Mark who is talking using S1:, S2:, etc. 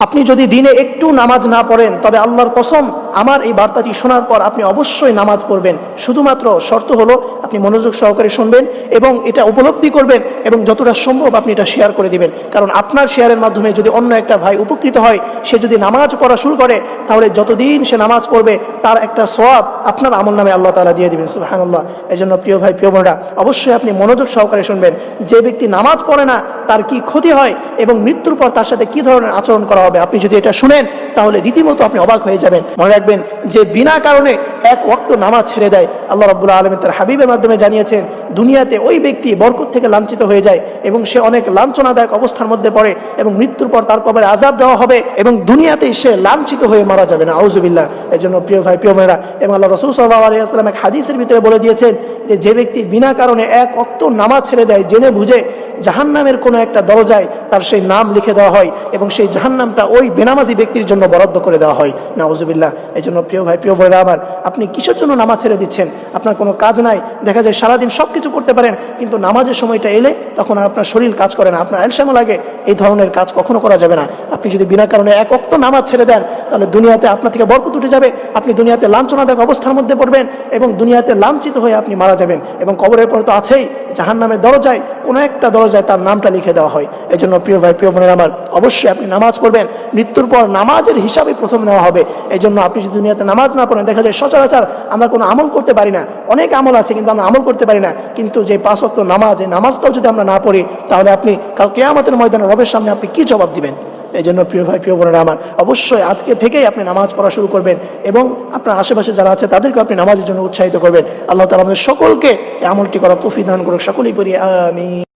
S1: আপনি যদি দিনে একটু নামাজ না পড়েন তবে আল্লাহর কসম আমার এই বার্তাটি শোনার পর আপনি অবশ্যই নামাজ পড়বেন। শুধুমাত্র শর্ত হলো আপনি মনোযোগ সহকারে শুনবেন এবং এটা উপলব্ধি করবেন এবং যতটা সম্ভব আপনি এটা শেয়ার করে দিবেন। কারণ আপনার শেয়ারের মাধ্যমে যদি অন্য একটা ভাই উপকৃত হয়, সে যদি নামাজ পড়া শুরু করে, তাহলে যতদিন সে নামাজ পড়বে তার একটা সওয়াব আপনার আমল নামে আল্লাহ তাআলা দিয়ে দিবেন। সুবহানাল্লাহ। এই জন্য প্রিয় ভাই, প্রিয় বোনেরা, অবশ্যই আপনি মনোযোগ সহকারে শুনবেন। যে ব্যক্তি নামাজ পড়ে না তার কি ক্ষতি হয় এবং মৃত্যুর পর তার সাথে কি ধরনের আচরণ করা হবে, আপনি যদি এটা শুনেন তাহলে রীতিমতো আপনি অবাক হয়ে যাবেন। মনে রাখবেন, যে বিনা কারণে এক ওয়াক্ত নামাজ ছেড়ে দেয়, আল্লাহ রাব্বুল আলামিন তার হাবিবের মাধ্যমে জানিয়েছেন দুনিয়াতে ওই ব্যক্তি বরকত থেকে লাঞ্ছিত হয়ে যায় এবং সে অনেক লাঞ্ছনাদায়ক অবস্থার মধ্যে পড়ে এবং মৃত্যুর পর তার কবরে আযাব দেওয়া হবে এবং দুনিয়াতেই সে লাঞ্ছিত হয়ে মারা যাবে না। আউযুবিল্লাহ। এই জন্য প্রিয় ভাই, প্রিয় বোনেরা, এবং আল্লাহ রাসূল সাল্লাল্লাহু আলাইহি ওয়াসাল্লাম এক হাদিসের ভিতরে বলে দিয়েছেন যে ব্যক্তি বিনা কারণে এক ওয়াক্ত নামাজ ছেড়ে দেয়, জেনে বুঝে জাহান্নামের কোনো একটা দরজায় তার সেই নাম লিখে দেওয়া হয় এবং সেই জাহান্নামটা ওই বেনামাজি ব্যক্তির জন্য বরাদ্দ করে দেওয়া হয়। নাউযুবিল্লাহ। এই জন্য প্রিয় ভাই, প্রিয় বোনেরা আমার, আপনি কিসের জন্য নামাজ ছেড়ে দিচ্ছেন? আপনার কোনো কাজ নাই, দেখা যায় সারাদিন সব কিছু করতে পারেন, কিন্তু নামাজের সময়টা এলে তখন আর আপনার শরীর কাজ করে না, আপনার আলসামো লাগে। এই ধরনের কাজ কখনো করা যাবে না। আপনি যদি বিনা কারণে এক ওয়াক্ত নামাজ ছেড়ে দেন তাহলে দুনিয়াতে আপনার থেকে বরকত উঠে যাবে, আপনি দুনিয়াতে লাঞ্ছনাদায়ক অবস্থার মধ্যে পড়বেন এবং দুনিয়াতে লাঞ্ছিত হয়ে আপনি মারা যাবেন এবং কবরের পর তো আছেই জাহান্নামের দরজায় কোনো একটা দরজায় তার নামটা লিখে দেওয়া হয়। এই জন্য প্রিয় ভাই, প্রিয় বোনেরা আমার, অবশ্যই আপনি নামাজ পড়বেন। মৃত্যুর পর নামাজের হিসাবে প্রথম নেওয়া হবে। এই জন্য আপনি যদি দুনিয়াতে নামাজ না পড়েন, দেখা যায় সচরাচর আমরা কোনো আমল করতে পারি না, অনেক আমল আছে কিন্তু আমরা আমল করতে পারি না। কিন্তু যে 5 ওয়াক্ত নামাজ, এই নামাজটাও যদি আমরা না পড়ি তাহলে আপনি কাল কিয়ামতের ময়দানে রবের সামনে আপনি কি জবাব দিবেন? এই জন্য প্রিয় ভাই, প্রিয় বোনেরা আমার, অবশ্যই আজকে থেকেই আপনি নামাজ পড়া শুরু করবেন এবং আপনার আশেপাশে যারা আছে তাদেরকে আপনি নামাজের জন্য উৎসাহিত করবেন। আল্লাহ তাআলা আমাদের সকলকে এই আমলটি করার তৌফিক দান করুক। সকলেই পড়ি আমিন।